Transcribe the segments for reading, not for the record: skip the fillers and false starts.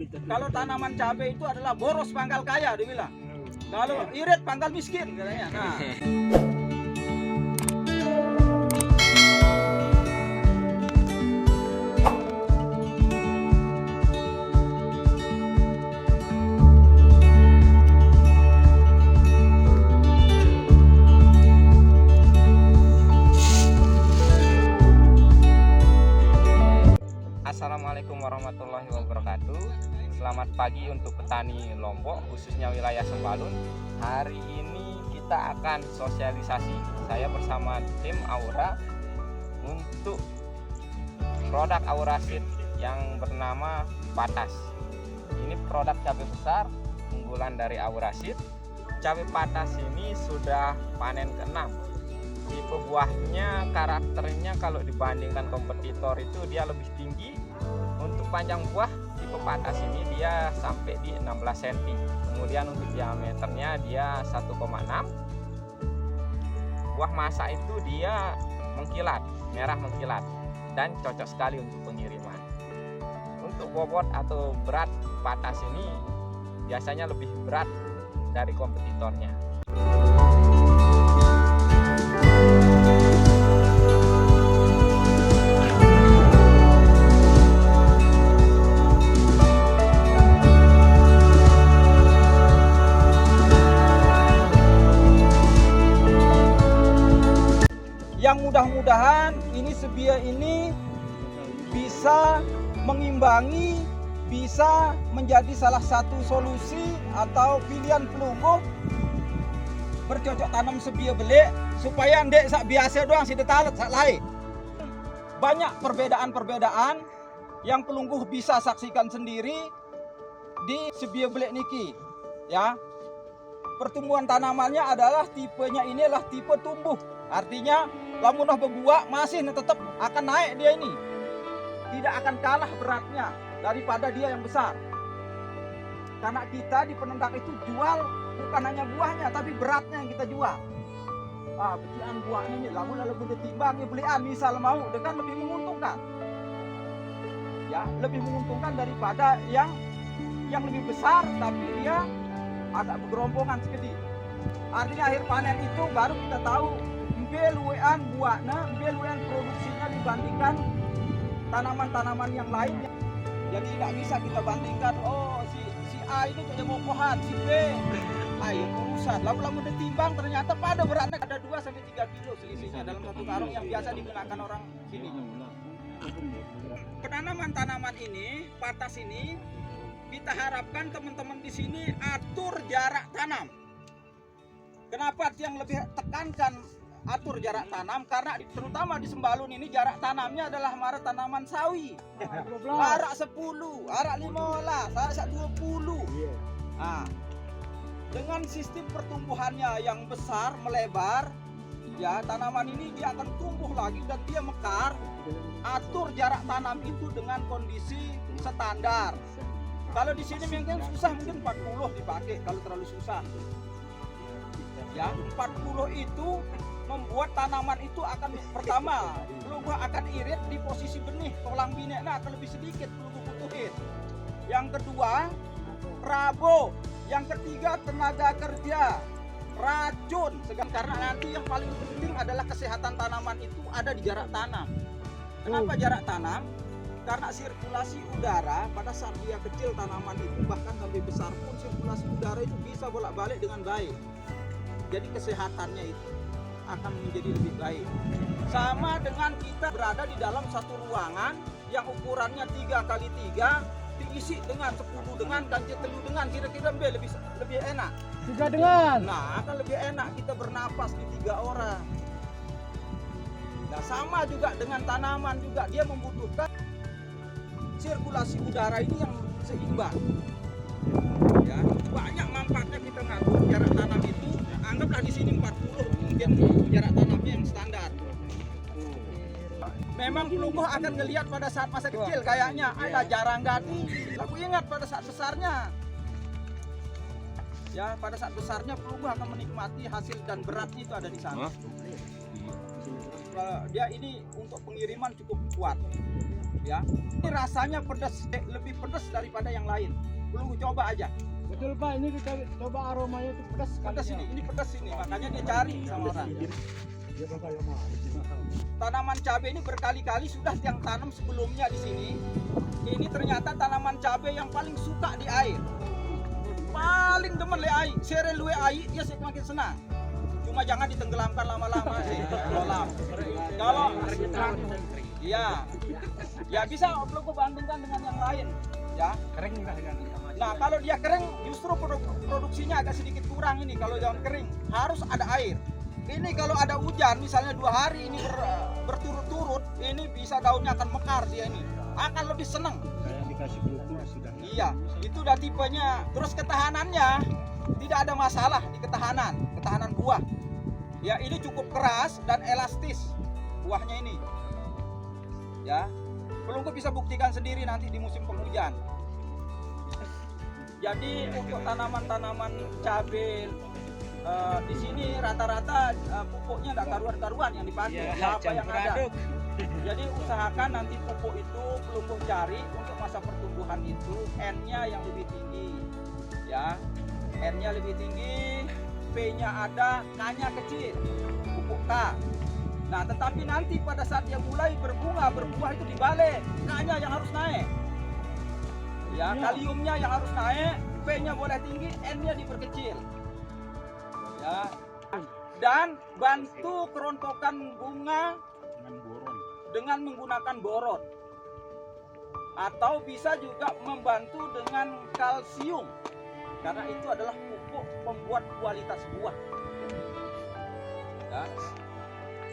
Kalau tanaman cabai itu adalah boros pangkal kaya, dibilang. Kalau irit pangkal miskin, katanya. Nah. Assalamualaikum warahmatullahi wabarakatuh. Selamat pagi untuk petani Lombok, khususnya wilayah Sembalun. Hari ini kita akan sosialisasi, saya bersama tim Aura, untuk produk Aura Seed yang bernama Patas. Ini produk cabai besar unggulan dari Aura Seed. Cabai Patas ini sudah panen ke-6. Tipe buahnya, karakternya kalau dibandingkan kompetitor itu dia lebih tinggi. Untuk panjang buah tipe Patas ini dia sampai di 16 cm. Kemudian untuk diameternya dia 1,6. Buah masa itu dia mengkilat, merah mengkilat, dan cocok sekali untuk pengiriman. Untuk bobot atau berat Patas ini biasanya lebih berat dari kompetitornya. Yang mudah-mudahan ini sebia ini bisa mengimbangi, bisa menjadi salah satu solusi atau pilihan pelungguh bercocok tanam sebia belik supaya ndek sak biasa doang si detalet sak lain. Banyak perbedaan-perbedaan yang pelungguh bisa saksikan sendiri di sebia belik niki, ya. Pertumbuhan tanamannya adalah tipenya ini adalah tipe tumbuh. Artinya lamun berbuah masih tetap akan naik dia ini. Tidak akan kalah beratnya daripada dia yang besar. Karena kita di penentak itu jual bukan hanya buahnya tapi beratnya yang kita jual. Becian buahnya ini lamun lebih ditimbang ya belian misal mau dengan lebih menguntungkan. Ya, lebih menguntungkan daripada yang lebih besar tapi dia agak bergerombokan sedikit. Artinya akhir panen itu baru kita tahu beluan buahnya, beluan produksinya dibandingkan tanaman-tanaman yang lainnya. Jadi tidak bisa kita bandingkan, oh si A ini tidak mau pohon, si B ayo urusan. Lalu ditimbang ternyata pada beratnya ada 2-3 kilo selisihnya dalam satu karung yang biasa digunakan orang sini. Penanaman-tanaman ini, Patas ini, kita harapkan teman-teman di sini atur jarak tanam. Kenapa yang lebih tekankan atur jarak tanam? Karena terutama di Sembalun ini jarak tanamnya adalah tanaman sawi. Jarak 10, jarak 15, jarak 20. Nah, dengan sistem pertumbuhannya yang besar, melebar, ya tanaman ini dia akan tumbuh lagi dan dia mekar. Atur jarak tanam itu dengan kondisi standar. Kalau di sini mungkin susah, mungkin 40 dipakai kalau terlalu susah. Ya, 40 itu membuat tanaman itu akan pertama pelungguh akan irit di posisi benih, tulang bineknya akan lebih sedikit pelungguh butuhin. Yang kedua, rabo. Yang ketiga, tenaga kerja, racun. Karena nanti yang paling penting adalah kesehatan tanaman itu ada di jarak tanam. Kenapa jarak tanam? Karena sirkulasi udara pada saat dia kecil tanaman itu bahkan sampai besar pun sirkulasi udara itu bisa bolak-balik dengan baik. Jadi kesehatannya itu akan menjadi lebih baik. Sama dengan kita berada di dalam satu ruangan yang ukurannya 3x3 diisi dengan 10 dengan dan 7 dengan, kira-kira lebih enak. 3 dengan. Nah, akan lebih enak kita bernapas di 3 orang. Nah, sama juga dengan tanaman juga dia membutuhkan sirkulasi udara ini yang seimbang. Ya, banyak manfaatnya kita ngatur jarak tanam itu. Anggaplah di sini 40 mungkin jarak tanamnya yang standar. Memang pelungguh akan ngelihat pada saat masa kecil kayaknya ada jarang ganti. Aku ingat pada saat besarnya. Ya, pada saat besarnya pelungguh akan menikmati hasil dan beratnya itu ada di sana. Dia ini untuk pengiriman cukup kuat. Ya, ini rasanya pedas, lebih pedas daripada yang lain. Belum coba aja. Betul Pak, ini kita coba aromanya itu pedas sekali. Pedas ini pedas ini, makanya dia cari sama orang. Tanaman cabai ini berkali-kali sudah yang tanam sebelumnya di sini. Ini ternyata tanaman cabai yang paling suka di air. Paling demen le air, serelue air dia semakin senang. Cuma jangan ditenggelamkan lama-lama sih. Kalau iya, ya bisa belum bandingkan dengan yang lain, ya. Kering enggak kan? Nah kalau dia kering justru produksinya agak sedikit kurang ini. Kalau daun kering harus ada air. Ini kalau ada hujan misalnya 2 hari ini berturut-turut, ini bisa daunnya akan mekar dia ini, akan lebih senang. Kayak dikasih gluko sudah. Iya, itu udah tipenya. Terus ketahanannya tidak ada masalah di ketahanan buah. Ya ini cukup keras dan elastis buahnya ini. Ya, Pelungku bisa buktikan sendiri nanti di musim penghujan. Jadi untuk tanaman-tanaman cabai di sini rata-rata pupuknya tidak karuan-karuan yang dipakai, apa yang ada. Jadi usahakan nanti pupuk itu Pelungku cari untuk masa pertumbuhan itu N-nya yang lebih tinggi, ya. N-nya lebih tinggi, P-nya ada, K-nya kecil, pupuk K. Nah, tetapi nanti pada saat dia mulai berbunga, berbuah itu dibalik, K-nya yang harus naik. Ya, kaliumnya yang harus naik, P-nya boleh tinggi, N-nya diperkecil. Ya. Dan bantu kerontokan bunga dengan menggunakan boron. Atau bisa juga membantu dengan kalsium. Karena itu adalah pupuk pembuat kualitas buah. Ya.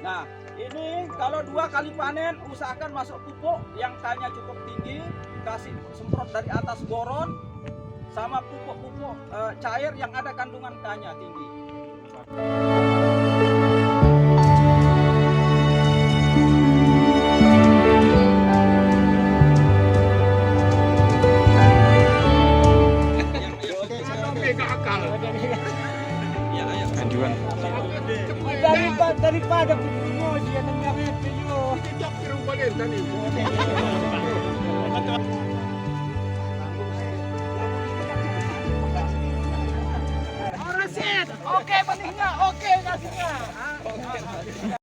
Nah, ini kalau 2 kali panen usahakan masuk pupuk yang K-nya cukup tinggi, kasih semprot dari atas boron sama pupuk-pupuk cair yang ada kandungan K-nya tinggi. Daripada punya dia namanya video. Oke, benihnya, oke ngasihnya.